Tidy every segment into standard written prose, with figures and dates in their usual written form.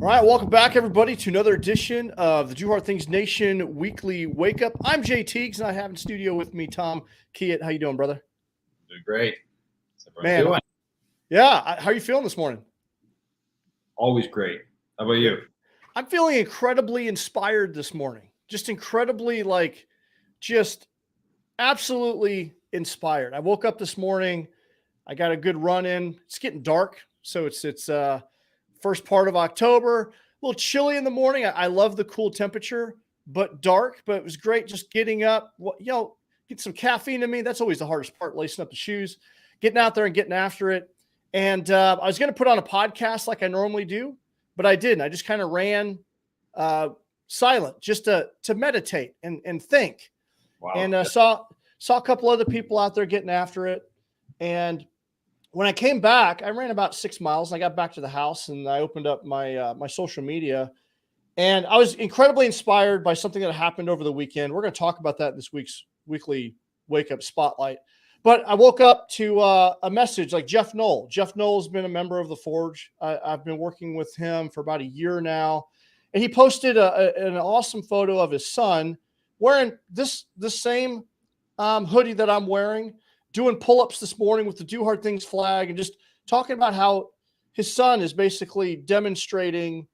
All right, welcome back, everybody, to another edition of the Do Hard Things Nation Weekly Wake Up. I'm Jay Teagues, and I have in studio with me Tom Kiet. How you doing, brother? Doing great. What's Man, doing? Yeah. How are you feeling this morning? Always great. How about you? I'm feeling incredibly inspired this morning. Just incredibly, just absolutely inspired. I woke up this morning. I got a good run in. It's getting dark, so it's first part of October. A little chilly in the morning. I love the cool temperature, but dark. But it was great just getting up. Get some caffeine in me. That's always the hardest part, lacing up the shoes, getting out there and getting after it. And I was going to put on a podcast like I normally do, but I didn't. I just kind of ran silent just to meditate and think. Wow. And saw a couple other people out there getting after it. And when I came back, I ran about 6 miles. And I got back to the house and I opened up my social media, and I was incredibly inspired by something that happened over the weekend. We're going to talk about that in this week's weekly Wake Up Spotlight. But I woke up to a message like Jeff Knoll. Jeff Knoll has been a member of the Forge. I've been working with him for about a year now, and he posted an awesome photo of his son wearing the same hoodie that I'm wearing, doing pull-ups this morning with the Do Hard Things flag, and just talking about how his son is basically demonstrating,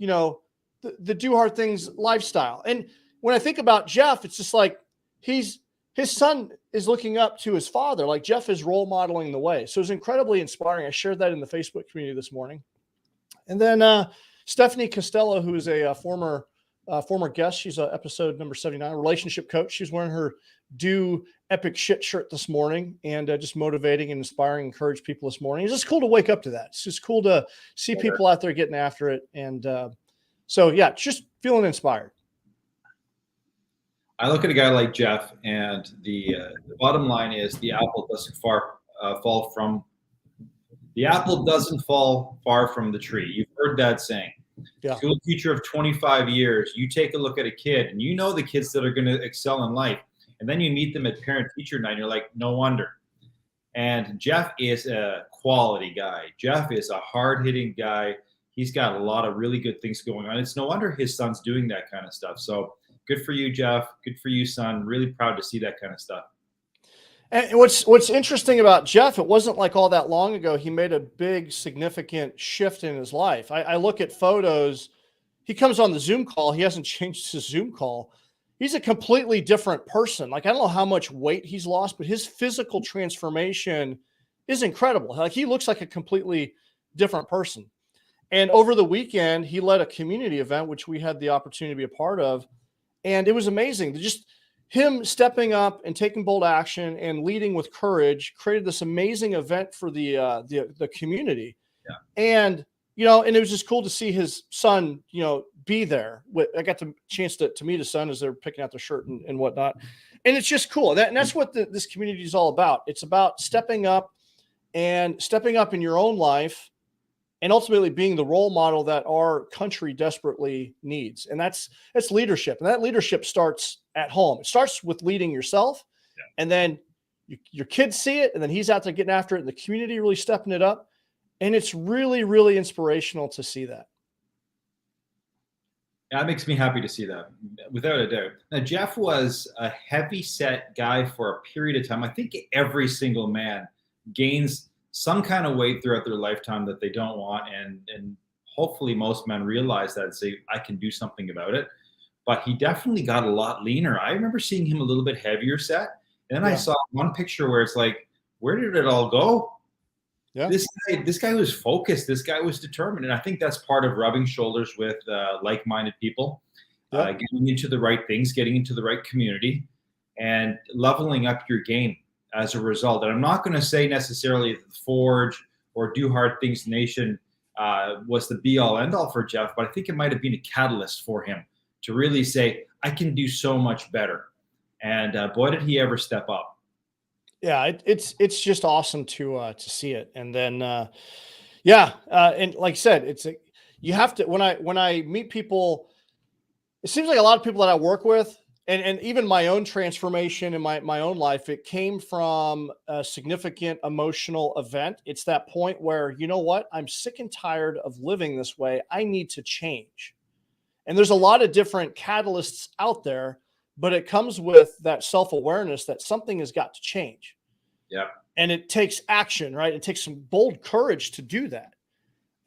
the Do Hard Things lifestyle. And when I think about Jeff, it's just like his son is looking up to his father. Like Jeff is role modeling the way. So it was incredibly inspiring. I shared that in the Facebook community this morning. And then Stephanie Costello, who is a former guest, she's episode number 79, relationship coach. She's wearing her Do Epic Shit shirt this morning, and just motivating and inspiring, encourage people this morning. It's just cool to wake up to that. It's just cool to see people out there getting after it. And just feeling inspired. I look at a guy like Jeff, and the bottom line is the apple doesn't fall far from the tree. You've heard that saying. Yeah. School teacher of 25 years, you take a look at a kid, and you know the kids that are going to excel in life. And then you meet them at parent-teacher night, and you're like, no wonder. And Jeff is a quality guy. Jeff is a hard-hitting guy. He's got a lot of really good things going on. It's no wonder his son's doing that kind of stuff. So good for you, Jeff. Good for you, son. Really proud to see that kind of stuff. And what's interesting about Jeff, it wasn't like all that long ago he made a big, significant shift in his life. I look at photos. He comes on the Zoom call. He hasn't changed his Zoom call. He's a completely different person. Like, I don't know how much weight he's lost, but his physical transformation is incredible. Like, he looks like a completely different person. And over the weekend, he led a community event, which we had the opportunity to be a part of. And it was amazing. Just him stepping up and taking bold action and leading with courage created this amazing event for the community. Yeah. And and it was just cool to see his son, be there. I got the chance to meet his son as they're picking out their shirt and whatnot. And it's just cool. That's what this community is all about. It's about stepping up in your own life and ultimately being the role model that our country desperately needs. And that's leadership. And that leadership starts at home. It starts with leading yourself. Yeah. And then your kids see it. And then he's out there getting after it. And the community really stepping it up. And it's really, really inspirational to see that. Yeah, it makes me happy to see that, without a doubt. Now, Jeff was a heavy-set guy for a period of time. I think every single man gains some kind of weight throughout their lifetime that they don't want, and hopefully most men realize that and say, I can do something about it. But he definitely got a lot leaner. I remember seeing him a little bit heavier set. And then I saw one picture where it's like, where did it all go? Yeah. This guy was focused. This guy was determined. And I think that's part of rubbing shoulders with like-minded people, getting into the right things, getting into the right community, and leveling up your game as a result. And I'm not going to say necessarily that the Forge or Do Hard Things Nation was the be-all, end-all for Jeff, but I think it might have been a catalyst for him to really say, I can do so much better. And boy, did he ever step up. Yeah, it's just awesome to see it. And then, and like I said, you have to, when I meet people, it seems like a lot of people that I work with And even my own transformation in my own life, it came from a significant emotional event. It's that point where, you know what, I'm sick and tired of living this way. I need to change. And there's a lot of different catalysts out there, but it comes with that self-awareness that something has got to change. Yeah. And it takes action, right? It takes some bold courage to do that.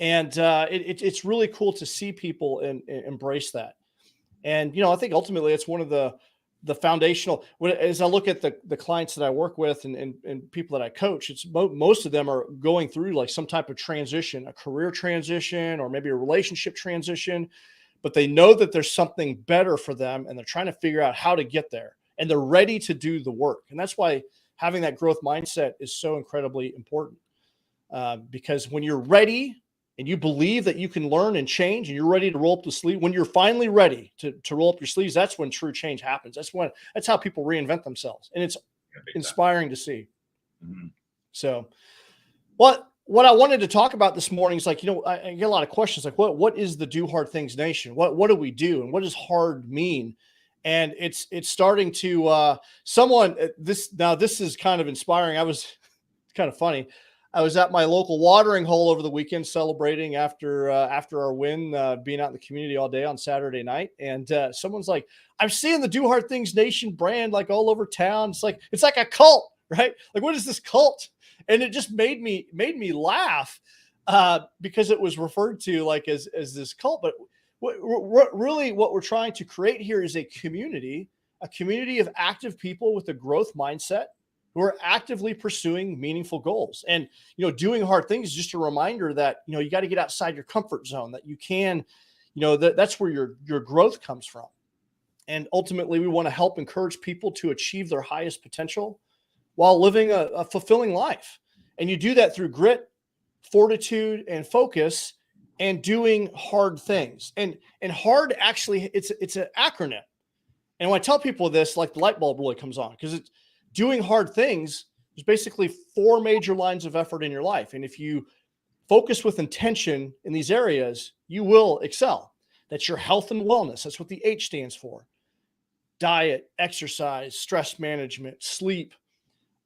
And it's really cool to see people embrace that. And, I think ultimately it's one of the foundational, as I look at the clients that I work with and people that I coach, it's most of them are going through like some type of transition, a career transition, or maybe a relationship transition, but they know that there's something better for them and they're trying to figure out how to get there, and they're ready to do the work. And that's why having that growth mindset is so incredibly important, because when you're ready and you believe that you can learn and change and you're ready to roll up the sleeve, when you're finally ready to roll up your sleeves, that's when true change happens. That's how people reinvent themselves. And it's inspiring to see. Mm-hmm. So what I wanted to talk about this morning is like, I get a lot of questions like, what is the Do Hard Things Nation? What do we do? And what does hard mean? And it's starting to, this is kind of inspiring. It's kind of funny. I was at my local watering hole over the weekend celebrating after our win, being out in the community all day on Saturday night. And someone's like, I'm seeing the Do Hard Things Nation brand like all over town. It's like a cult, right? Like, what is this cult? And it just made me laugh because it was referred to like as this cult. But what we're trying to create here is a community of active people with a growth mindset who are actively pursuing meaningful goals. And, doing hard things is just a reminder that, you got to get outside your comfort zone, that you can, that's where your growth comes from. And ultimately we want to help encourage people to achieve their highest potential while living a fulfilling life. And you do that through grit, fortitude, and focus, and doing hard things. And hard, actually, it's an acronym. And when I tell people this, like, the light bulb really comes on, because it's doing hard things. There's basically 4 major lines of effort in your life. And if you focus with intention in these areas, you will excel. That's your health and wellness. That's what the H stands for. Diet, exercise, stress management, sleep,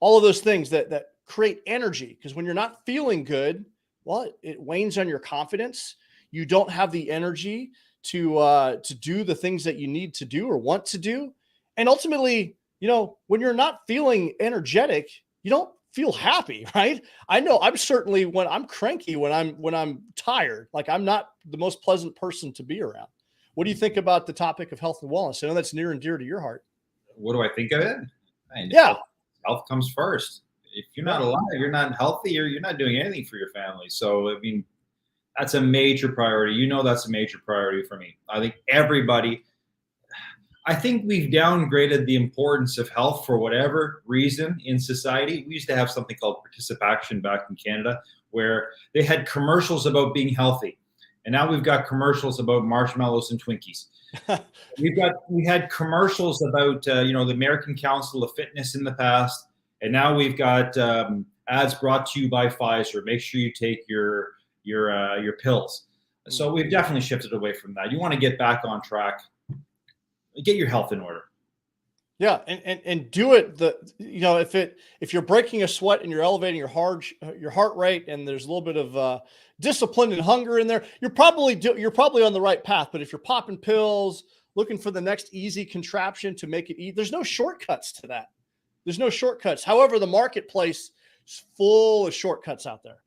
all of those things that create energy. Because when you're not feeling good, well, it wanes on your confidence. You don't have the energy to do the things that you need to do or want to do. And ultimately, when you're not feeling energetic, you don't feel happy, right? I know I'm certainly, when I'm cranky, when I'm tired, like, I'm not the most pleasant person to be around. What do you think about the topic of health and wellness? I know that's near and dear to your heart. What do I think of it? Yeah. Health comes first. If you're not alive, you're not healthy, or you're not doing anything for your family. So, I mean, that's a major priority. That's a major priority for me. I think we've downgraded the importance of health for whatever reason in society. We used to have something called participation back in Canada, where they had commercials about being healthy. And now we've got commercials about marshmallows and Twinkies. We had commercials about, the American Council of Fitness in the past. And now we've got ads brought to you by Pfizer. Make sure you take your pills. So we've definitely shifted away from that. You want to get back on track. Get your health in order. Yeah. And do it. If you're breaking a sweat and you're elevating your heart rate, and there's a little bit of discipline and hunger in there, you're probably on the right path. But if you're popping pills, looking for the next easy contraption to make it eat, there's no shortcuts to that. There's no shortcuts. However, the marketplace is full of shortcuts out there.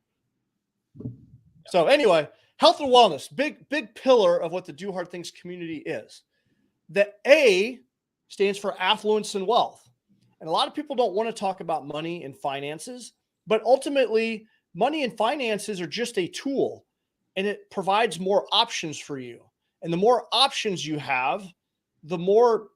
So anyway, health and wellness, big pillar of what the Do Hard Things community is. The A stands for affluence and wealth. And a lot of people don't want to talk about money and finances, but ultimately money and finances are just a tool, and it provides more options for you. And the more options you have, the more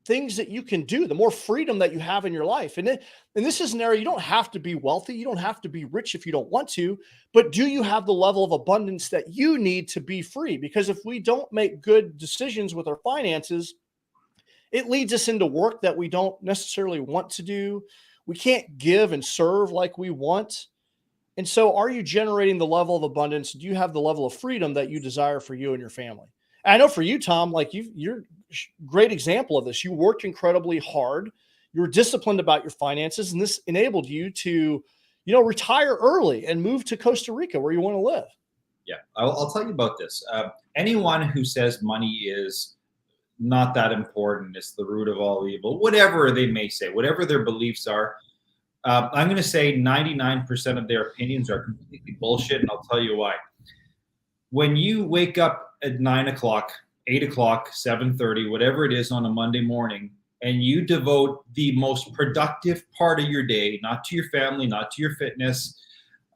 things that you can do, the more freedom that you have in your life. And this is an area, you don't have to be wealthy. You don't have to be rich if you don't want to, but do you have the level of abundance that you need to be free? Because if we don't make good decisions with our finances, it leads us into work that we don't necessarily want to do. We can't give and serve like we want. And so are you generating the level of abundance? Do you have the level of freedom that you desire for you and your family? And I know for you, Tom, like you're great example of this. You worked incredibly hard. You were disciplined about your finances, and this enabled you to, retire early and move to Costa Rica where you want to live. Yeah, I'll tell you about this. Anyone who says money is not that important, it's the root of all evil, whatever they may say, whatever their beliefs are, I'm going to say 99% of their opinions are completely bullshit, and I'll tell you why. When you wake up at 9 o'clock, 8 o'clock, 7:30, whatever it is on a Monday morning, and you devote the most productive part of your day, not to your family, not to your fitness,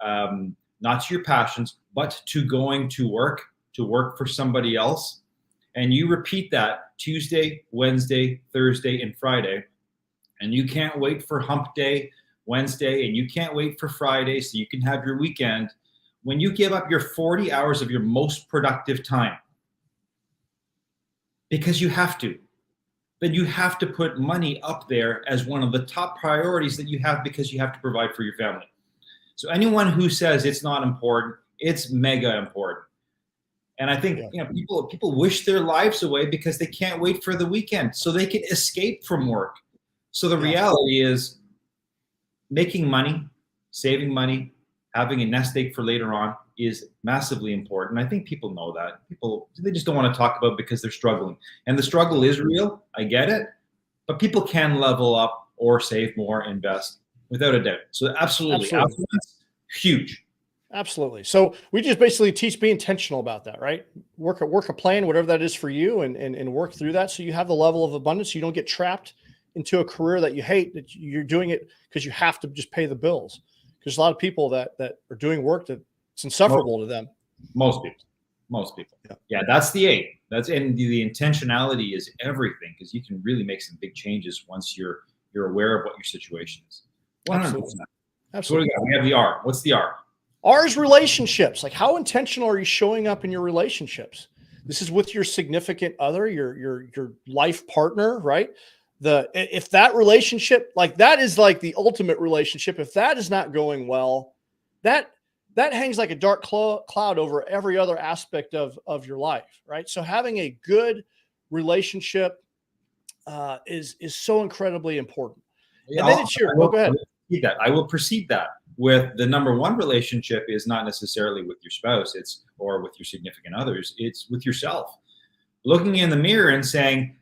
not to your passions, but to going to work for somebody else, and you repeat that Tuesday, Wednesday, Thursday, and Friday, and you can't wait for hump day Wednesday, and you can't wait for Friday so you can have your weekend, when you give up your 40 hours of your most productive time, because you have to, then you have to put money up there as one of the top priorities that you have, because you have to provide for your family. So anyone who says it's not important, it's mega important. And I think people wish their lives away because they can't wait for the weekend so they can escape from work. So the reality is, making money, saving money, having a nest egg for later on is massively important. I think people know that. They just don't want to talk about it because they're struggling. And the struggle is real. I get it. But people can level up or save more, invest, without a doubt. So absolutely. Affluence, huge. Absolutely. So we just basically teach, be intentional about that, right? Work a plan, whatever that is for you, and work through that so you have the level of abundance. So you don't get trapped into a career that you hate, that you're doing it because you have to just pay the bills. Because a lot of people that are doing work that it's insufferable to them. Most people. Yeah, that's the aim. And the intentionality is everything, because you can really make some big changes once you're aware of what your situation is. 100%. Absolutely. So we have the R. What's the R? R is relationships. Like, how intentional are you showing up in your relationships? This is with your significant other, your life partner, right? If that relationship, like, that is like the ultimate relationship. If that is not going well, that hangs like a dark cloud over every other aspect of your life, right? So having a good relationship is so incredibly important. Yeah, and then it's your, go ahead. I will precede that with the number one relationship is not necessarily with your spouse, or with your significant others. It's with yourself. Looking in the mirror and saying,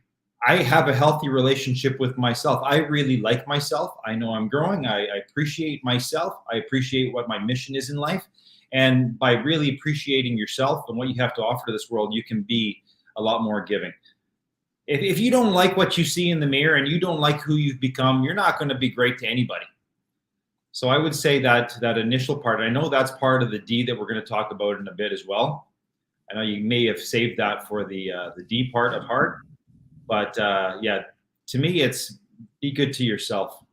I have a healthy relationship with myself. I really like myself. I know I'm growing. I appreciate myself. I appreciate what my mission is in life. And by really appreciating yourself and what you have to offer to this world, you can be a lot more giving. If you don't like what you see in the mirror and you don't like who you've become, you're not going to be great to anybody. So I would say that initial part, I know that's part of the D that we're going to talk about in a bit as well. I know you may have saved that for the D part of H.A.R.D. But to me, it's be good to yourself.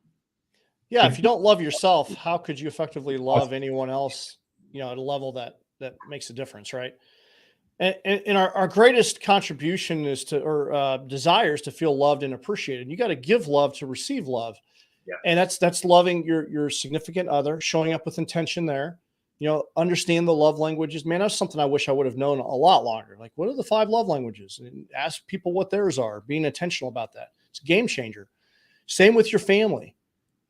Yeah, if you don't love yourself, how could you effectively love anyone else, at a level that makes a difference, right? And our greatest contribution is desires to feel loved and appreciated. You got to give love to receive love. Yeah. And that's loving your significant other, showing up with intention there. Understand the love languages. Man, that's something I wish I would have known a lot longer. Like, what are the 5 love languages? And ask people what theirs are. Being intentional about that. It's a game changer. Same with your family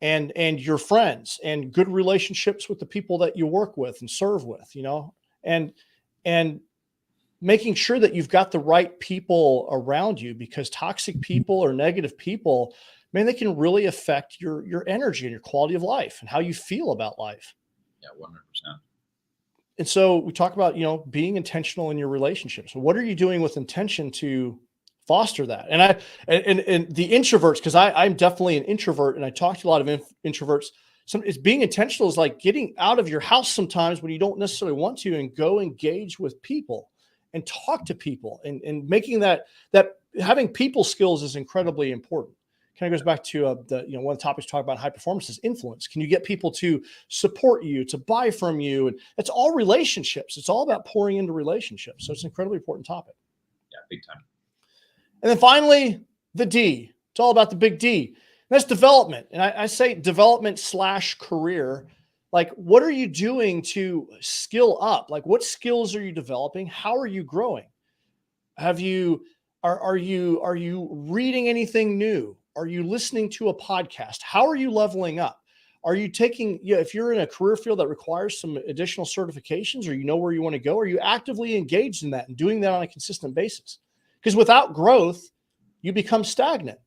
and your friends, and good relationships with the people that you work with and serve with, and making sure that you've got the right people around you, because toxic people or negative people, man, they can really affect your energy and your quality of life and how you feel about life. Yeah, 100%. And so we talk about, being intentional in your relationships. What are you doing with intention to foster that? And the introverts, because I'm definitely an introvert, and I talk to a lot of introverts. It's being intentional is like getting out of your house sometimes when you don't necessarily want to, and go engage with people and talk to people, and making that having people skills is incredibly important. Kind of goes back to one of the topics talk about high performance is influence. Can you get people to support you, to buy from you? And it's all relationships. It's all about pouring into relationships. So it's an incredibly important topic. Yeah, big time. And then finally, the D. It's all about the big D. And that's development. And I say development / career. Like, what are you doing to skill up? Like, what skills are you developing? How are you growing? Have you Are you reading anything new? Are you listening to a podcast? How are you leveling up? Are you taking, if you're in a career field that requires some additional certifications, or you know where you want to go, are you actively engaged in that and doing that on a consistent basis? Because without growth, you become stagnant,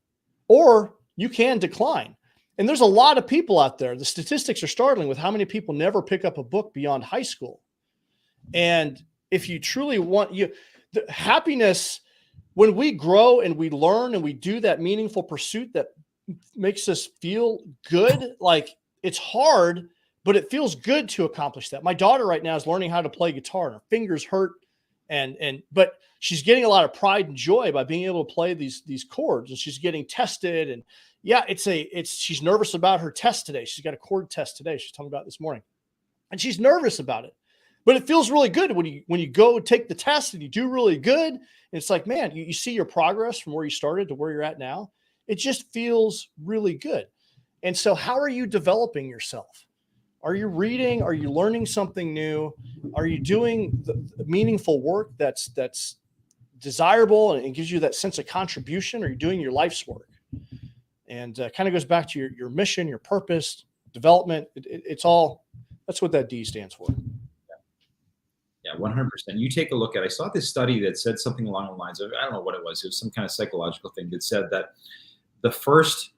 or you can decline. And there's a lot of people out there. The statistics are startling with how many people never pick up a book beyond high school. And if you truly want the happiness, when we grow and we learn and we do that meaningful pursuit that makes us feel good, like it's hard, but it feels good to accomplish that. My daughter right now is learning how to play guitar, and her fingers hurt, but she's getting a lot of pride and joy by being able to play these chords, and she's getting tested. And yeah, she's nervous about her test today. She's got a chord test today. She's telling me about this morning, and she's nervous about it, but it feels really good when you go take the test and you do really good. And it's like, man, you see your progress from where you started to where you're at now. It just feels really good. And so how are you developing yourself? Are you reading? Are you learning something new? Are you doing the meaningful work that's desirable and gives you that sense of contribution? Are you doing your life's work? And kind of goes back to your mission, your purpose, development. It's all, that's what that D stands for. Yeah, 100%. You take a look at, I saw this study that said something along the lines of, I don't know what it was some kind of psychological thing that said that the first,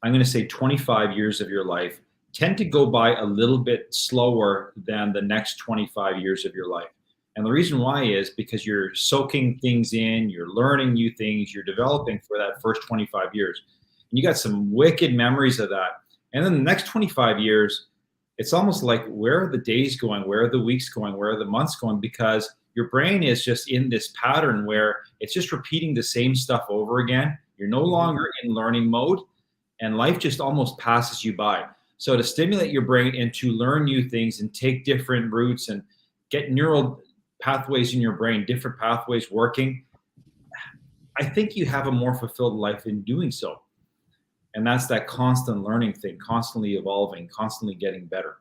I'm going to say 25 years of your life tend to go by a little bit slower than the next 25 years of your life. And the reason why is because you're soaking things in, you're learning new things, you're developing for that first 25 years. And you got some wicked memories of that. And then the next 25 years, it's almost like, where are the days going? Where are the weeks going? Where are the months going? Because your brain is just in this pattern where it's just repeating the same stuff over again. You're no longer in learning mode, and life just almost passes you by. So to stimulate your brain and to learn new things and take different routes and get neural pathways in your brain, different pathways working, I think you have a more fulfilled life in doing so. And that's that constant learning thing, constantly evolving, constantly getting better.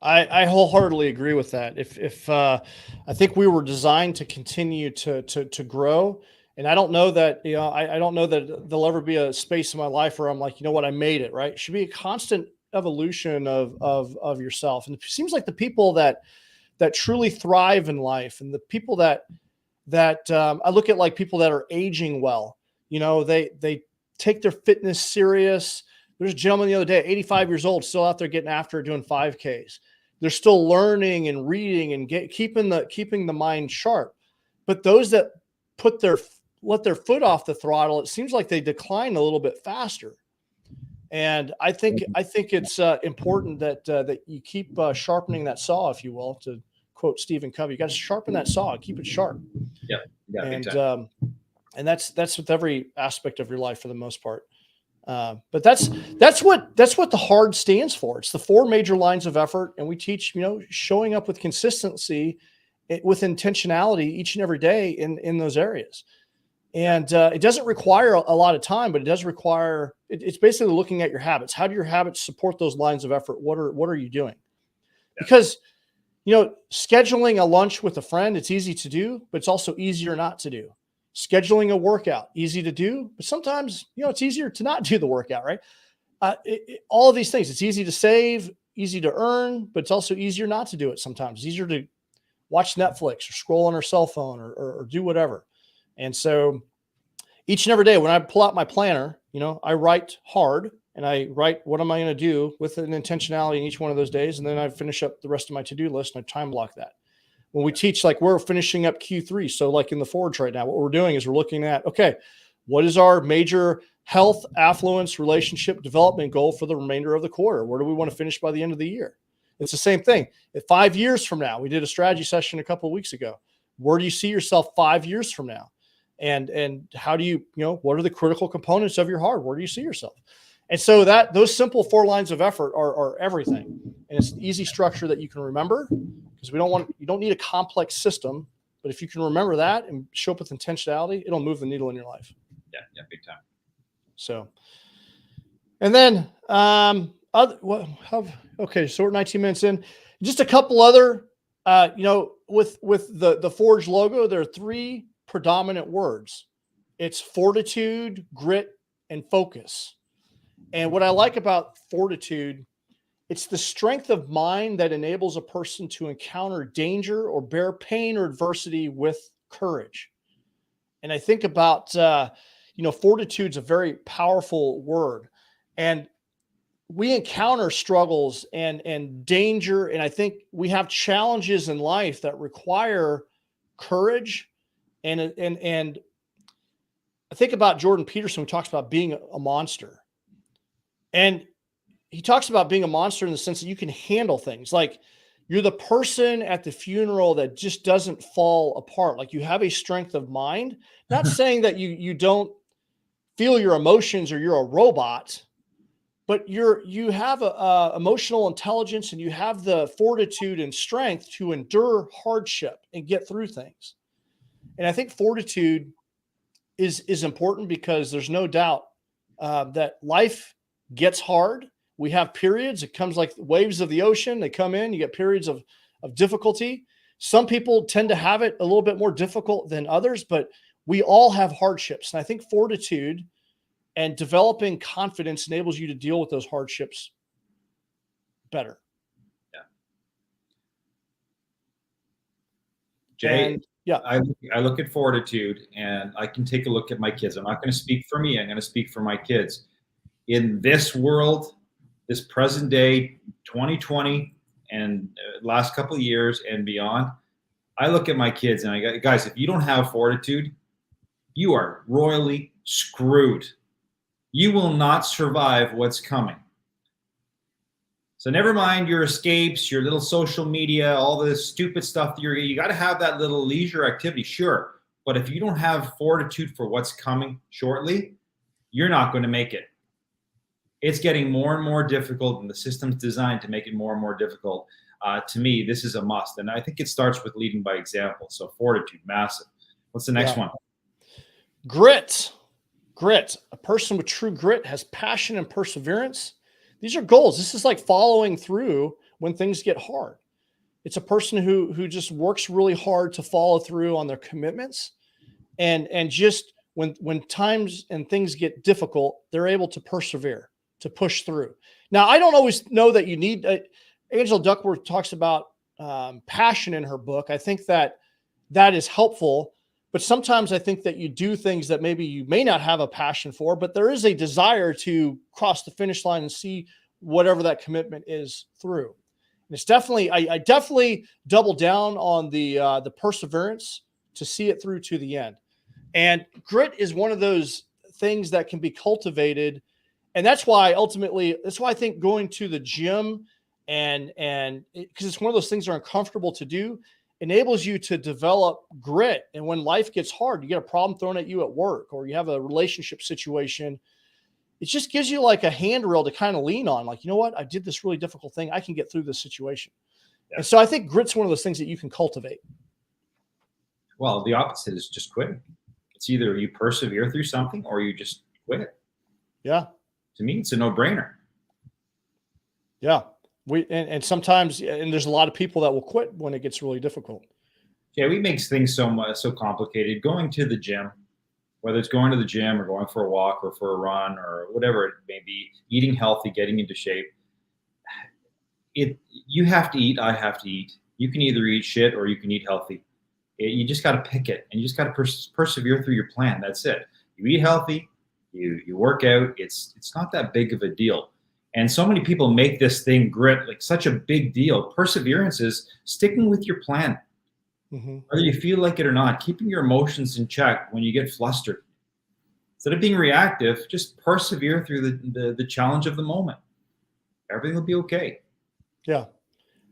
I wholeheartedly agree with that. If I think we were designed to continue to grow, and I don't know that, I don't know that there'll ever be a space in my life where I'm like, you know what, I made it, right? It should be a constant evolution of yourself. And it seems like the people that truly thrive in life, and the people that I look at, like people that are aging well, they take their fitness serious. There's a gentleman the other day, 85 years old, still out there getting after it, doing 5Ks. They're still learning and reading and keeping the mind sharp. But those that let their foot off the throttle, it seems like they decline a little bit faster. And I think it's important that you keep sharpening that saw, if you will, to quote Stephen Covey. You got to sharpen that saw, keep it sharp. Yeah. And that's with every aspect of your life for the most part. But that's what the H.A.R.D stands for. It's the 4 major lines of effort. And we teach, showing up with consistency, with intentionality each and every day in those areas. And it doesn't require a lot of time, but it does require, it's basically looking at your habits. How do your habits support those lines of effort? What are you doing? Yeah. Because, scheduling a lunch with a friend, it's easy to do, but it's also easier not to do. Scheduling a workout, easy to do, but sometimes, it's easier to not do the workout, right? All of these things, it's easy to save, easy to earn, but it's also easier not to do it sometimes. It's easier to watch Netflix or scroll on our cell phone or do whatever. And so each and every day when I pull out my planner, I write hard, and I write what am I going to do with an intentionality in each one of those days. And then I finish up the rest of my to-do list and I time block that. When we teach, like we're finishing up Q3. So like in the Forge right now, what we're doing is we're looking at, okay, what is our major health, affluence, relationship development goal for the remainder of the quarter? Where do we want to finish by the end of the year? It's the same thing. At 5 years from now, we did a strategy session a couple of weeks ago. Where do you see yourself 5 years from now? And how do you, what are the critical components of your H.A.R.D? Where do you see yourself? And so those simple 4 lines of effort are everything. And it's an easy structure that you can remember, because you don't need a complex system, but if you can remember that and show up with intentionality, it'll move the needle in your life. Yeah, big time. So, and then, okay, so we're 19 minutes in. Just a couple other, with the Forge logo, there are 3 predominant words. It's fortitude, grit, and focus. And what I like about fortitude, it's the strength of mind that enables a person to encounter danger or bear pain or adversity with courage. And I think about, fortitude's a very powerful word. And we encounter struggles and danger. And I think we have challenges in life that require courage. And I think about Jordan Peterson, who talks about being a monster. And he talks about being a monster in the sense that you can handle things. Like, you're the person at the funeral that just doesn't fall apart. Like, you have a strength of mind. Not saying that you don't feel your emotions or you're a robot, but you have a emotional intelligence, and you have the fortitude and strength to endure hardship and get through things. And I think fortitude is important, because there's no doubt that life gets hard. We have periods. It comes like waves of the ocean. They come in, you get periods of difficulty. Some people tend to have it a little bit more difficult than others, but we all have hardships. And I think fortitude and developing confidence enables you to deal with those hardships better. Yeah. Jay, and, yeah, I look at fortitude, and I can take a look at my kids. I'm not going to speak for me. I'm going to speak for my kids. In this world, this present day, 2020, and last couple of years and beyond, I look at my kids and I go, guys, if you don't have fortitude, you are royally screwed. You will not survive what's coming. So never mind your escapes, your little social media, all this stupid stuff. You got to have that little leisure activity, sure. But if you don't have fortitude for what's coming shortly, you're not going to make it. It's getting more and more difficult, and the system's designed to make it more and more difficult. To me, this is a must. And I think it starts with leading by example. So fortitude, massive. What's the next one? Grit. Grit. A person with true grit has passion and perseverance. These are goals. This is like following through when things get hard. It's a person who just works really hard to follow through on their commitments, and just when times and things get difficult, they're able to persevere, to push through. Now, I don't always know that you need. Angela Duckworth talks about passion in her book. I think that is helpful, but sometimes I think that you do things that maybe you may not have a passion for, but there is a desire to cross the finish line and see whatever that commitment is through. And it's definitely, I definitely double down on the perseverance to see it through to the end. And grit is one of those things that can be cultivated. And that's why I think going to the gym and because it's one of those things that are uncomfortable to do, enables you to develop grit. And when life gets hard, you get a problem thrown at you at work, or you have a relationship situation, it just gives you like a handrail to kind of lean on. Like, you know what? I did this really difficult thing. I can get through this situation. Yeah. And so I think grit's one of those things that you can cultivate. Well, the opposite is just quitting. It's either you persevere through something or you just quit it. Yeah. To me, it's a no-brainer. Yeah. And sometimes, and there's a lot of people that will quit when it gets really difficult. Yeah, we make things so complicated. Going to the gym, whether it's going to the gym or going for a walk or for a run or whatever it may be, eating healthy, getting into shape. You have to eat. I have to eat. You can either eat shit or you can eat healthy. You just got to pick it, and you just got to persevere through your plan. That's it. You eat healthy. You work out. It's not that big of a deal. And so many people make this thing, grit, like such a big deal. Perseverance is sticking with your plan. Mm-hmm. Whether you feel like it or not, keeping your emotions in check when you get flustered. Instead of being reactive, just persevere through the challenge of the moment. Everything will be okay. Yeah.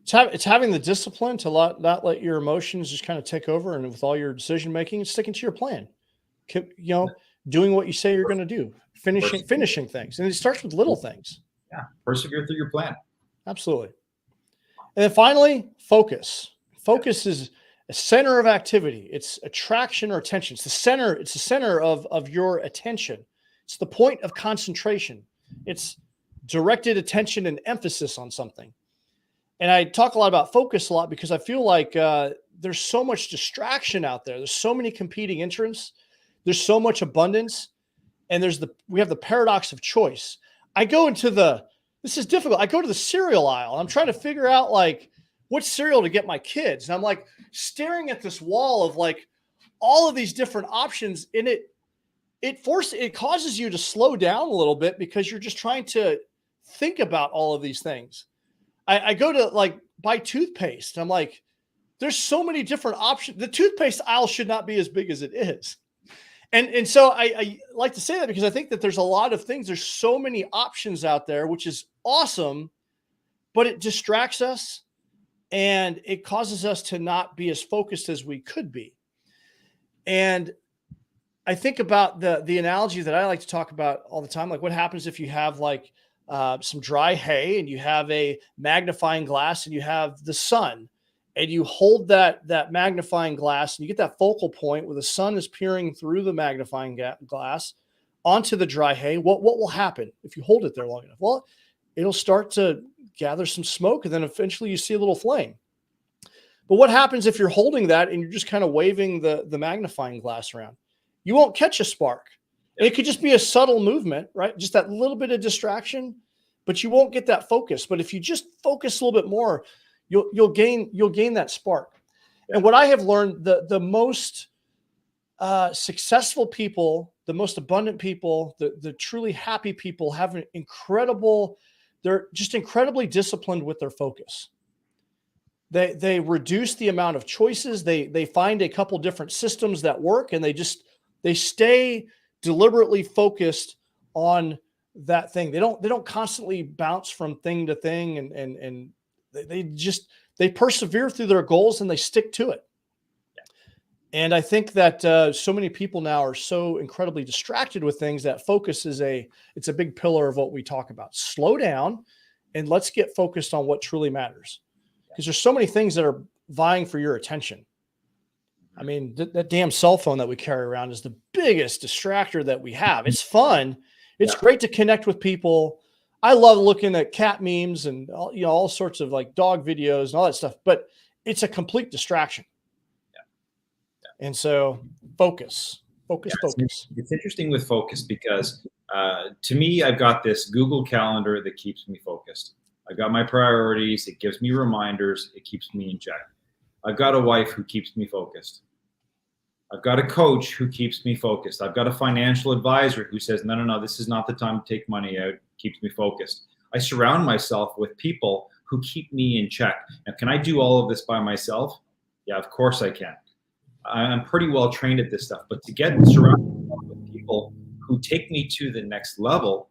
It's having the discipline to not let your emotions just kind of take over, and with all your decision making, and sticking to your plan. Doing what you say you're going to do, finishing things. And it starts with little things. Yeah. Persevere through your plan. Absolutely. And then finally, focus. Focus is a center of activity. It's attraction or attention. It's the center of your attention. It's the point of concentration. It's directed attention and emphasis on something. And I talk a lot about focus a lot because I feel like there's so much distraction out there. There's so many competing interests. There's so much abundance. And we have the paradox of choice. This is difficult. I go to the cereal aisle. I'm trying to figure out like what cereal to get my kids. And I'm like staring at this wall of like all of these different options, and it causes you to slow down a little bit because you're just trying to think about all of these things. I go to like buy toothpaste. I'm like, there's so many different options. The toothpaste aisle should not be as big as it is. And so I like to say that because I think that there's a lot of things. There's so many options out there, which is awesome, but it distracts us and it causes us to not be as focused as we could be. And I think about the analogy that I like to talk about all the time. Like what happens if you have like some dry hay and you have a magnifying glass and you have the sun, and you hold that magnifying glass and you get that focal point where the sun is peering through the magnifying glass onto the dry hay. What will happen if you hold it there long enough? Well, it'll start to gather some smoke, and then eventually you see a little flame. But what happens if you're holding that and you're just kind of waving the magnifying glass around? You won't catch a spark. And it could just be a subtle movement, right? Just that little bit of distraction, but you won't get that focus. But if you just focus a little bit more, you'll gain that spark. And what I have learned, the most successful people, the most abundant people, the truly happy people have they're just incredibly disciplined with their focus. They reduce the amount of choices. They find a couple different systems that work, and they stay deliberately focused on that thing. They don't constantly bounce from thing to thing, and they persevere through their goals and they stick to it. And I think that so many people now are so incredibly distracted with things that focus it's a big pillar of what we talk about. Slow down and let's get focused on what truly matters. Because there's so many things that are vying for your attention. I mean, that damn cell phone that we carry around is the biggest distractor that we have. It's fun. It's great to connect with people. I love looking at cat memes and all sorts of like dog videos and all that stuff, but it's a complete distraction. And so focus. It's interesting with focus because to me, I've got this Google Calendar that keeps me focused. I've got my priorities. It gives me reminders. It keeps me in check. I've got a wife who keeps me focused. I've got a coach who keeps me focused. I've got a financial advisor who says, no, this is not the time to take money out. Keeps me focused. I surround myself with people who keep me in check. Now, can I do all of this by myself? Yeah, of course I can. I'm pretty well trained at this stuff, but to get surrounded with people who take me to the next level,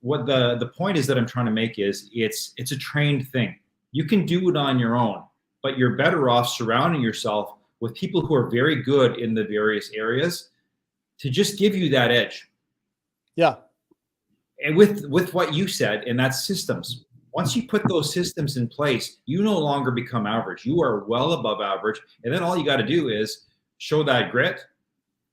what the point is that I'm trying to make is it's a trained thing. You can do it on your own, but you're better off surrounding yourself with people who are very good in the various areas to just give you that edge. Yeah. And with what you said, and that's systems. Once you put those systems in place, you no longer become average. You are well above average. And then all you got to do is show that grit,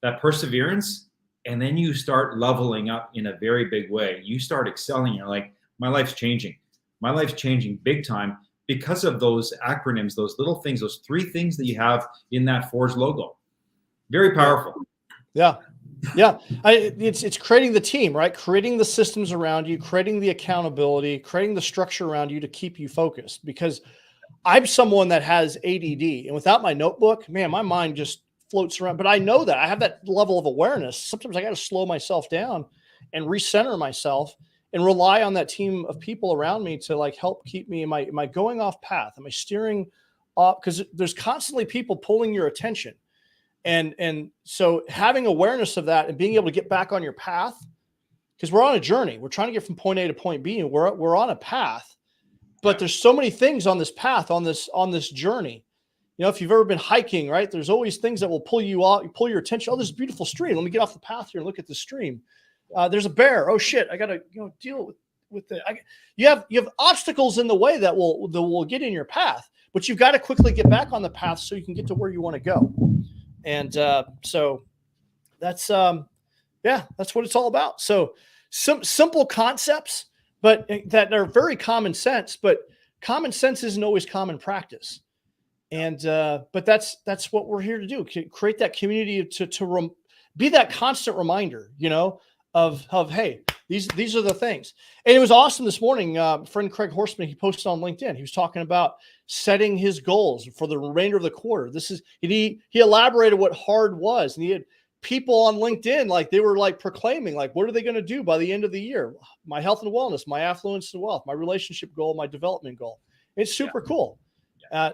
that perseverance, and then you start leveling up in a very big way. You start excelling. You're like, my life's changing. My life's changing big time because of those acronyms, those little things, those 3 things that you have in that Forge logo. Very powerful. Yeah. Yeah. It's creating the team, right? Creating the systems around you, creating the accountability, creating the structure around you to keep you focused. Because I'm someone that has ADD, and without my notebook, man, my mind just floats around. But I know that I have that level of awareness. Sometimes I got to slow myself down and recenter myself and rely on that team of people around me to like help keep me. Am I going off path? Am I steering up? Because there's constantly people pulling your attention. And so having awareness of that and being able to get back on your path, because we're on a journey, we're trying to get from point A to point B, and we're on a path, but there's so many things on this path, on this journey. You know, if you've ever been hiking, right, there's always things that will pull you out, pull your attention. Oh, there's a beautiful stream. Let me get off the path here and look at the stream. There's a bear. Oh shit, I gotta deal with the. You have obstacles in the way that will get in your path, but you've got to quickly get back on the path so you can get to where you want to go. And so that's that's what it's all about. So some simple concepts, but that are very common sense. But common sense isn't always common practice. And but that's what we're here to do. Create that community to be that constant reminder, of hey, these are the things. And it was awesome this morning. Friend Craig Horseman, he posted on LinkedIn. He was talking about setting his goals for the remainder of the quarter. He elaborated what H.A.R.D was, and he had people on LinkedIn, like they were like proclaiming, like, what are they going to do by the end of the year? My health and wellness, my affluence and wealth, my relationship goal, my development goal. It's super cool.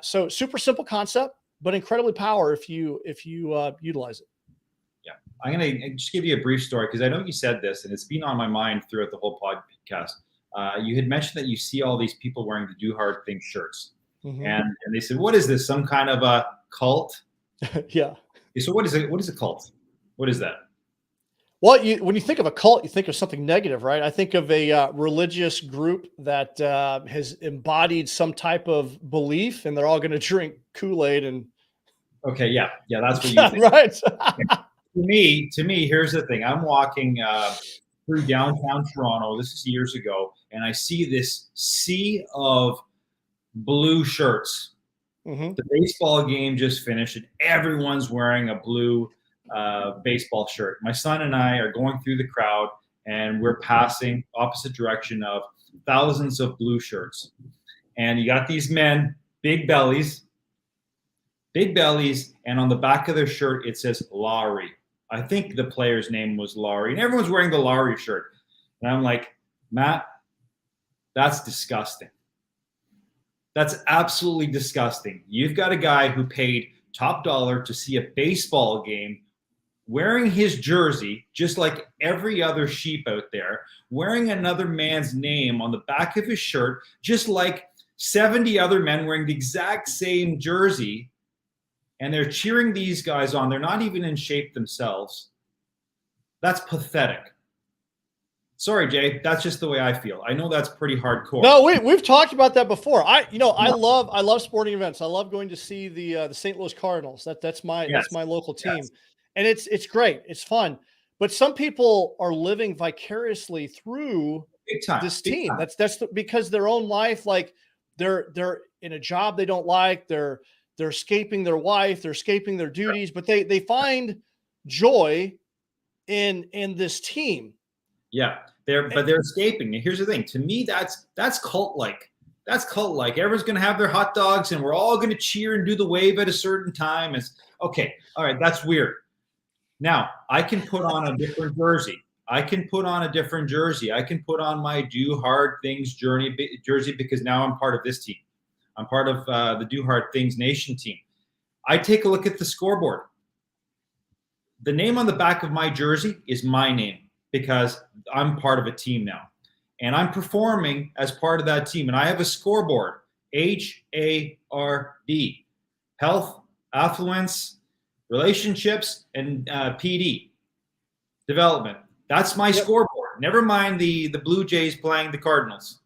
So super simple concept, but incredibly power if you utilize it. Yeah. I'm going to just give you a brief story because I know you said this and it's been on my mind throughout the whole podcast. You had mentioned that you see all these people wearing the Do Hard Things shirts. Mm-hmm. And they said, what is this? Some kind of a cult? Yeah. So what is it? What is a cult? What is that? Well, when you think of a cult, you think of something negative, right? I think of a religious group that has embodied some type of belief, and they're all going to drink Kool-Aid and. Okay, yeah, that's what you think. Right. To me, here's the thing. I'm walking through downtown Toronto. This is years ago, and I see this sea of blue shirts. Mm-hmm. The baseball game just finished, and everyone's wearing a blue baseball shirt. My son and I are going through the crowd, and we're passing opposite direction of thousands of blue shirts. And you got these men, big bellies, and on the back of their shirt it says Lowry. I think the player's name was Lowry, and everyone's wearing the Lowry shirt. And I'm like, Matt, that's disgusting. That's absolutely disgusting. You've got a guy who paid top dollar to see a baseball game, wearing his jersey, just like every other sheep out there, wearing another man's name on the back of his shirt, just like 70 other men wearing the exact same jersey, and they're cheering these guys on. They're not even in shape themselves. That's pathetic. Sorry, Jay. That's just the way I feel. I know that's pretty hardcore. No, we've talked about that before. I love sporting events. I love going to see the St. Louis Cardinals. That's my local team. Yes. And it's great. It's fun. But some people are living vicariously through this team. That's because their own life, like they're in a job they don't like. They're escaping their wife. They're escaping their duties, but they find joy in this team. Yeah, they're escaping. And here's the thing. To me, that's cult-like. That's cult-like. Everyone's going to have their hot dogs, and we're all going to cheer and do the wave at a certain time. It's okay. All right, that's weird. Now, I can put on a different jersey. I can put on my Do Hard Things jersey because now I'm part of this team. I'm part of the Do Hard Things Nation team. I take a look at the scoreboard. The name on the back of my jersey is my name because I'm part of a team now. And I'm performing as part of that team. And I have a scoreboard, H.A.R.D, health, affluence, relationships, and PD, development. That's my scoreboard. Never mind the Blue Jays playing the Cardinals.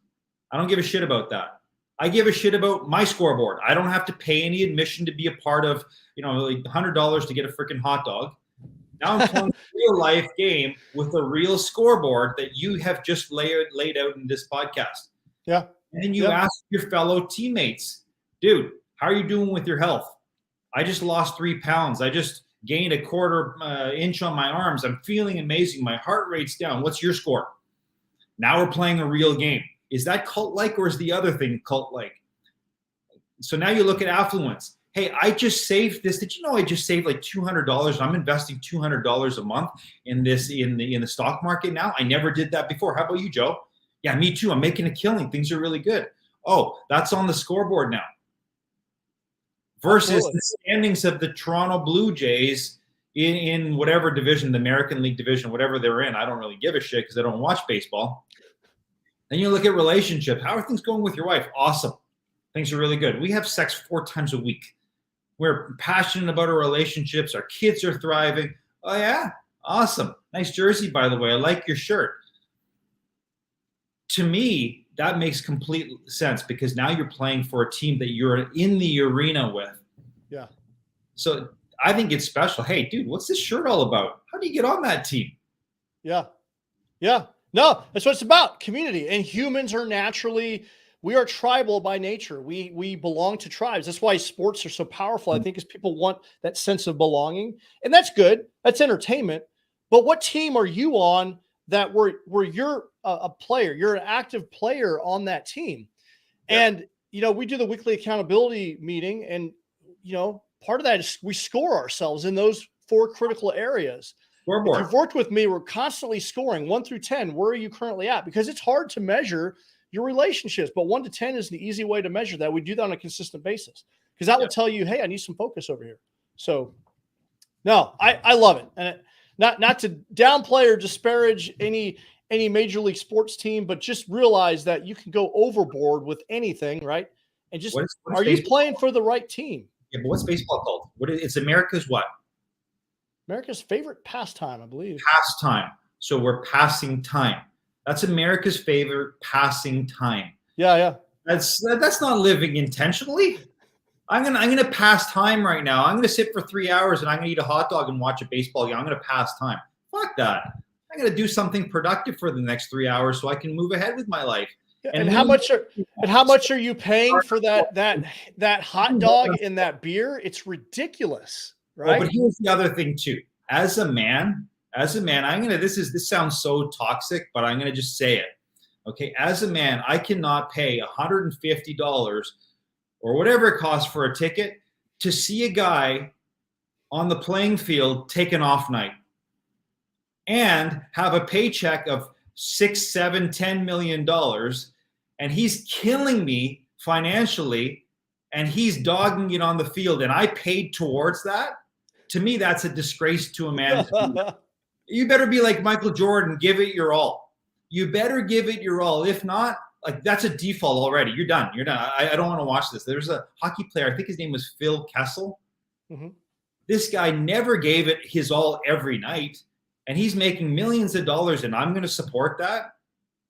I don't give a shit about that. I give a shit about my scoreboard. I don't have to pay any admission to be a part of, like $100 to get a freaking hot dog. Now I'm playing a real life game with a real scoreboard that you have just laid out in this podcast. Yeah. And then you ask your fellow teammates, dude, how are you doing with your health? I just lost 3 pounds. I just gained a quarter inch on my arms. I'm feeling amazing. My heart rate's down. What's your score? Now we're playing a real game. Is that cult-like or is the other thing cult-like? So now you look at affluence. Hey, I just saved this. Did you know I just saved like $200? I'm investing $200 a month in this in the stock market now. I never did that before. How about you, Joe? Yeah, me too. I'm making a killing. Things are really good. Oh, that's on the scoreboard now. Versus the standings of the Toronto Blue Jays in whatever division, the American League division, whatever they're in. I don't really give a shit because I don't watch baseball. Then you look at relationships. How are things going with your wife? Awesome. Things are really good. We have sex 4 times a week. We're passionate about our relationships. Our kids are thriving. Oh, yeah? Awesome. Nice jersey, by the way. I like your shirt. To me, that makes complete sense because now you're playing for a team that you're in the arena with. Yeah. So I think it's special. Hey, dude, what's this shirt all about? How do you get on that team? Yeah. Yeah. No, that's what it's about. Community. And humans are naturally We are tribal by nature. We belong to tribes. That's why sports are so powerful. I think is people want that sense of belonging, and that's good. That's entertainment. But what team are you on that where you're a player? You're an active player on that team, and we do the weekly accountability meeting, and part of that is we score ourselves in those 4 critical areas. Scoreboard. If you've worked with me, we're constantly scoring 1 through 10. Where are you currently at? Because it's hard to measure your relationships, but 1 to 10 is the easy way to measure that. We do that on a consistent basis because that will tell you, hey, I need some focus over here. So, no, I love it, and not to downplay or disparage any major league sports team, but just realize that you can go overboard with anything, right? And just are you playing for the right team? Yeah, but what's baseball called? It's America's what? America's favorite pastime, I believe. Pastime. So we're passing time. That's America's favorite passing time. Yeah. That's not living intentionally. I'm gonna pass time right now. I'm gonna sit for 3 hours and I'm gonna eat a hot dog and watch a baseball game. I'm gonna pass time. Fuck that. I'm gonna do something productive for the next 3 hours so I can move ahead with my life. And how much are you paying for that hot dog and that beer? It's ridiculous, right? Well, but here's the other thing too. As a man, this sounds so toxic, but I'm gonna just say it. Okay, as a man, I cannot pay $150 or whatever it costs for a ticket to see a guy on the playing field take an off night and have a paycheck of $6, $7, $10 million, and he's killing me financially, and he's dogging it on the field, and I paid towards that. To me, that's a disgrace to a man. You better be like Michael Jordan, give it your all. You better give it your all. If not, like that's a default already. You're done. I don't want to watch this. There's a hockey player, I think his name was Phil Kessel. Mm-hmm. This guy never gave it his all every night, and he's making millions of dollars, and I'm going to support that?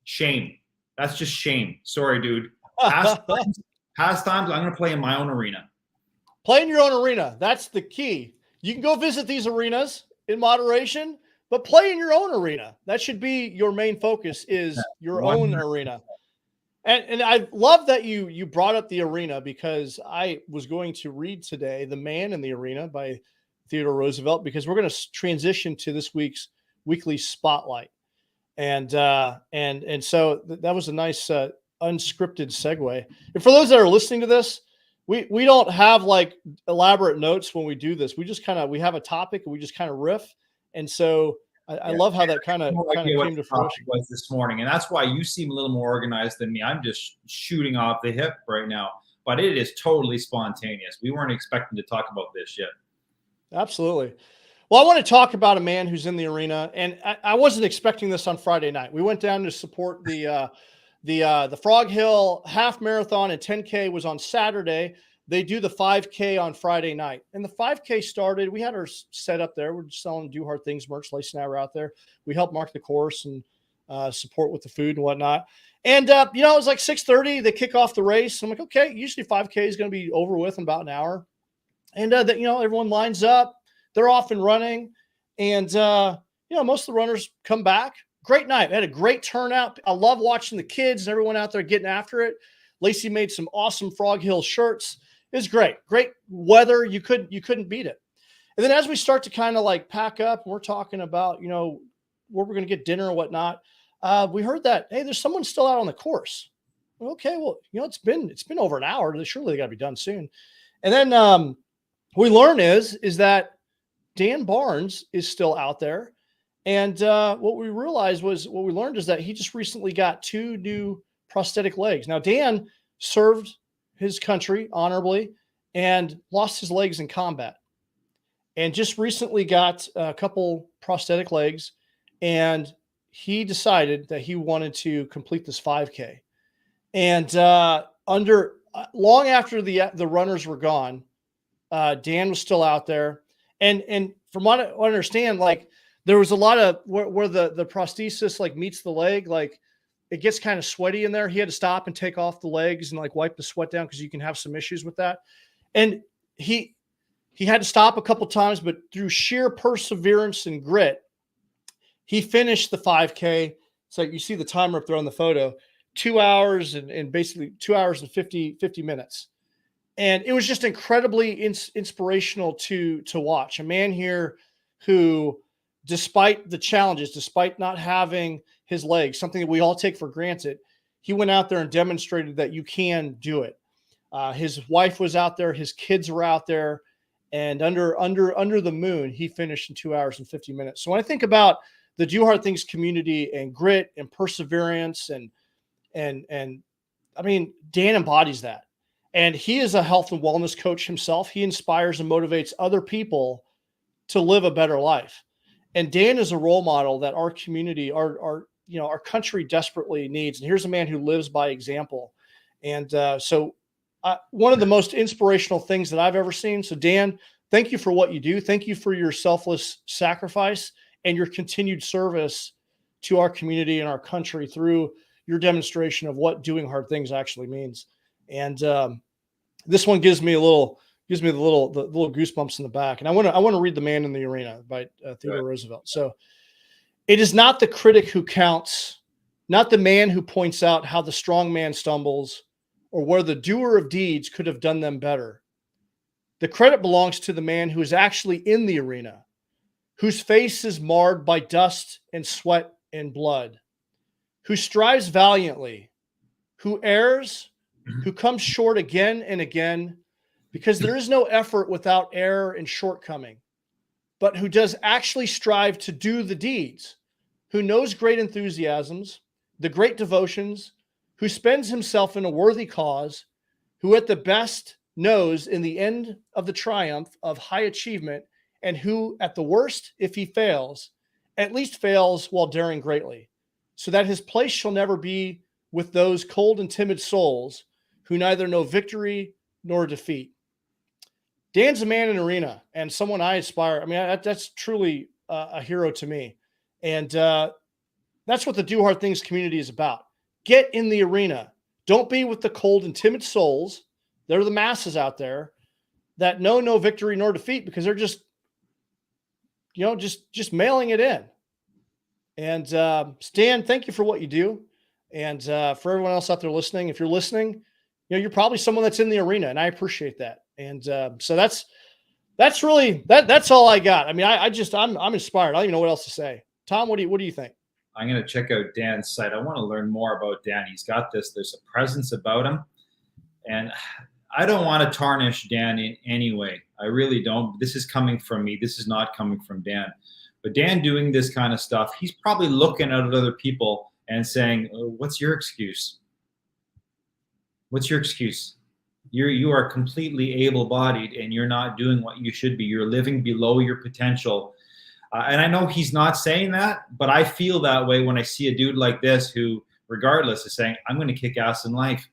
Shame. That's just shame. Sorry, dude. Pastimes, I'm going to play in my own arena. Play in your own arena. That's the key. You can go visit these arenas in moderation, but play in your own arena. That should be your main focus, is your own arena. And I love that you brought up the arena, because I was going to read today The Man in the Arena by Theodore Roosevelt, because we're going to transition to this week's weekly spotlight. And so that was a nice unscripted segue. And for those that are listening to this, we don't have like elaborate notes when we do this. We just we have a topic and we just kind of riff. And so I love how that kind of came to fruition. Was this morning, and that's why you seem a little more organized than me. I'm just shooting off the hip right now, but it is totally spontaneous. We weren't expecting to talk about this yet. Absolutely. Well, I want to talk about a man who's in the arena, and I wasn't expecting this on Friday night. We went down to support the Frog Hill half marathon, and 10K was on Saturday. They do the 5K on Friday night, and the 5K started. We had our set up there. We're just selling Do Hard Things merch. Lacey and I were out there. We helped mark the course and support with the food and whatnot. And it was like 6:30. They kick off the race. I'm like, okay, usually 5K is going to be over with in about an hour. And everyone lines up. They're off and running, and most of the runners come back. Great night. We had a great turnout. I love watching the kids and everyone out there getting after it. Lacey made some awesome Frog Hill shirts. It was great. Great weather. You couldn't beat it. And then as we start to kind of like pack up, we're talking about, where we're going to get dinner and whatnot. We heard that, hey, there's someone still out on the course. Okay, well, it's been over an hour. Surely they got to be done soon. And then what we learn is that Dan Barnes is still out there. And what we learned is that he just recently got 2 new prosthetic legs. Now, Dan served his country honorably and lost his legs in combat, and just recently got a couple prosthetic legs, and he decided that he wanted to complete this 5K. And long after the runners were gone, Dan was still out there. And from what I understand, like there was a lot of where the prosthesis like meets the leg, like it gets kind of sweaty in there. He had to stop and take off the legs and like wipe the sweat down, because you can have some issues with that. And he had to stop a couple times, but through sheer perseverance and grit, he finished the 5K. So you see the timer up there on the photo, 2 hours and basically 2 hours and 50 minutes. And it was just incredibly inspirational to watch a man here who, despite the challenges, despite not having his legs, something that we all take for granted, he went out there and demonstrated that you can do it. His wife was out there, his kids were out there, and under the moon, he finished in 2 hours and 50 minutes. So when I think about the Do Hard Things community and grit and perseverance and I mean, Dan embodies that. And he is a health and wellness coach himself. He inspires and motivates other people to live a better life. And Dan is a role model that our community, our country desperately needs. And here's a man who lives by example. And so one of the most inspirational things that I've ever seen. So Dan, thank you for what you do. Thank you for your selfless sacrifice and your continued service to our community and our country through your demonstration of what doing hard things actually means. And this one gives me the little goosebumps in the back. And I want to read The Man in the Arena by Theodore Roosevelt. So, it is not the critic who counts, not the man who points out how the strong man stumbles or where the doer of deeds could have done them better. The credit belongs to the man who is actually in the arena, whose face is marred by dust and sweat and blood, who strives valiantly, who errs, who comes short again and again, because there is no effort without error and shortcoming, but who does actually strive to do the deeds, who knows great enthusiasms, the great devotions, who spends himself in a worthy cause, who at the best knows in the end of the triumph of high achievement, and who at the worst, if he fails, at least fails while daring greatly, so that his place shall never be with those cold and timid souls who neither know victory nor defeat. Dan's a man in arena and someone I aspire. I mean, that's truly a hero to me. And that's what the Do Hard Things community is about. Get in the arena. Don't be with the cold and timid souls. They're the masses out there that know no victory nor defeat because they're just, just mailing it in. And Stan, thank you for what you do. And for everyone else out there listening, if you're listening, you're probably someone that's in the arena, and I appreciate that. And so that's really that's all I got. I mean, I'm inspired. I don't even know what else to say. Tom, what do you think? I'm going to check out Dan's site. I want to learn more about Dan. He's got there's a presence about him, and I don't want to tarnish Dan in any way. I really don't. This is coming from me. This is not coming from Dan. But Dan doing this kind of stuff, he's probably looking at other people and saying, what's your excuse? What's your excuse? You are completely able-bodied and you're not doing what you should be. You're living below your potential. And I know he's not saying that, but I feel that way when I see a dude like this who, regardless, is saying, I'm going to kick ass in life.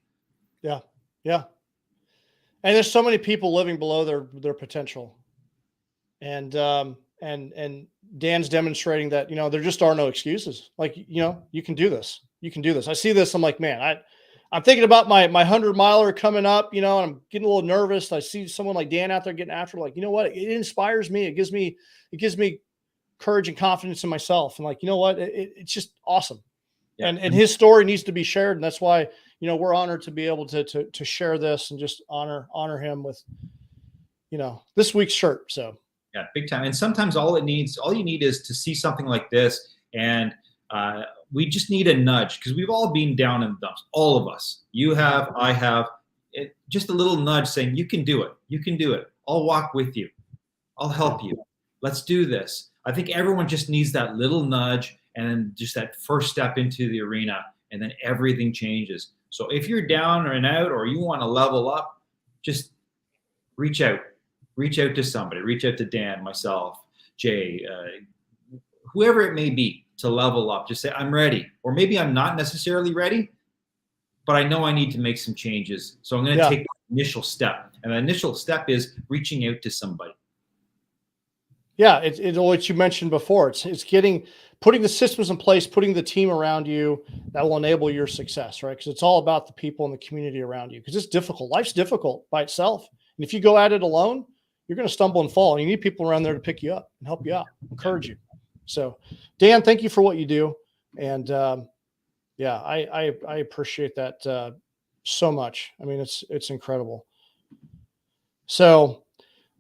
Yeah. Yeah. And there's so many people living below their potential. And Dan's demonstrating that, there just are no excuses. Like, you can do this. You can do this. I see this. I'm like, man, I'm thinking about my 100-miler coming up, and I'm getting a little nervous. I see someone like Dan out there getting after, like, you know what? It inspires me. It gives me courage and confidence in myself. And like, you know what? It's just awesome. Yeah. And his story needs to be shared. And that's why, we're honored to be able to share this and just honor him with, this week's shirt. So. Yeah, big time. And sometimes all you need is to see something like this. And we just need a nudge because we've all been down in the dumps. All of us. You have, I have. Just a little nudge saying, you can do it. You can do it. I'll walk with you. I'll help you. Let's do this. I think everyone just needs that little nudge and then just that first step into the arena, and then everything changes. So if you're down and out or you want to level up, just reach out. Reach out to somebody. Reach out to Dan, myself, Jay, whoever it may be, to level up. Just say, I'm ready. Or maybe I'm not necessarily ready, but I know I need to make some changes. So I'm going to take the initial step. And the initial step is reaching out to somebody. Yeah, it's what you mentioned before. It's putting the systems in place, putting the team around you that will enable your success, right? Because it's all about the people in the community around you. Because it's difficult. Life's difficult by itself. And if you go at it alone, you're going to stumble and fall. And you need people around there to pick you up and help you out, encourage you. So, Dan, thank you for what you do. And Yeah, I appreciate that so much. I mean, it's incredible. So,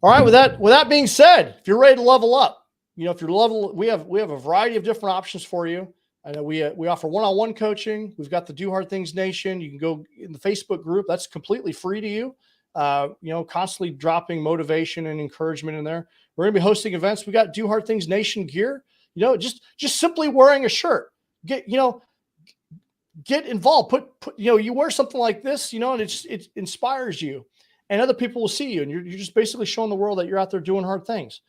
all right, with that being said, if you're ready to level up, if you're we have a variety of different options for you. I know we offer one-on-one coaching. We've got the Do Hard Things Nation. You can go in the Facebook group. That's completely free to you. Constantly dropping motivation and encouragement in there. We're going to be hosting events. We got Do Hard Things Nation gear. Just simply wearing a shirt. Get involved. Put you wear something like this, and it inspires you, and other people will see you, and you're just basically showing the world that you're out there doing hard things.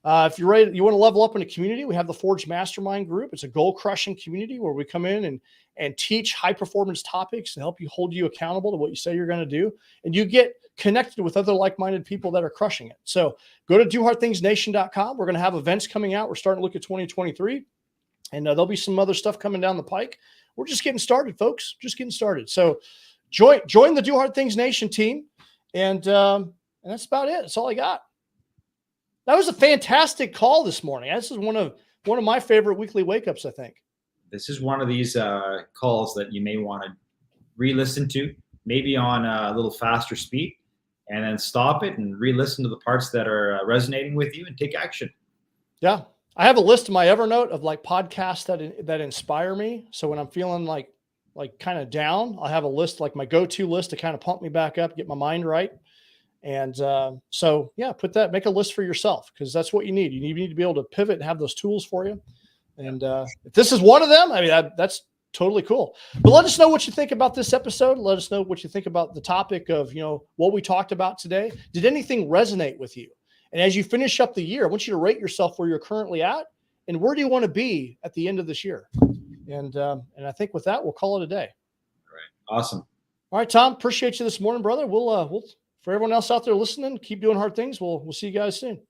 If you're ready, you want to level up in a community, we have the Forge Mastermind group. It's a goal-crushing community where we come in and teach high-performance topics to help you hold you accountable to what you say you're going to do. And you get connected with other like-minded people that are crushing it. So go to dohardthingsnation.com. We're going to have events coming out. We're starting to look at 2023. And there'll be some other stuff coming down the pike. We're just getting started, folks. Just getting started. So join the Do Hard Things Nation team. And that's about it. That's all I got. That was a fantastic call this morning. This is one of my favorite weekly wake-ups, I think. This is one of these calls that you may want to re-listen to, maybe on a little faster speed, and then stop it and re-listen to the parts that are resonating with you and take action. Yeah. I have a list in my Evernote of like podcasts that inspire me. So when I'm feeling like kind of down, I'll have a list, like my go-to list to kind of pump me back up, get my mind right. And so, yeah, make a list for yourself, because that's what you need. You need to be able to pivot and have those tools for you. And if this is one of them, I mean, that's totally cool. But let us know what you think about this episode. Let us know what you think about the topic of, what we talked about today. Did anything resonate with you? And as you finish up the year, I want you to rate yourself where you're currently at and where do you want to be at the end of this year. And I think with that, we'll call it a day. All right. Awesome. All right, Tom, appreciate you this morning, brother. We'll for everyone else out there listening, keep doing hard things. We'll see you guys soon.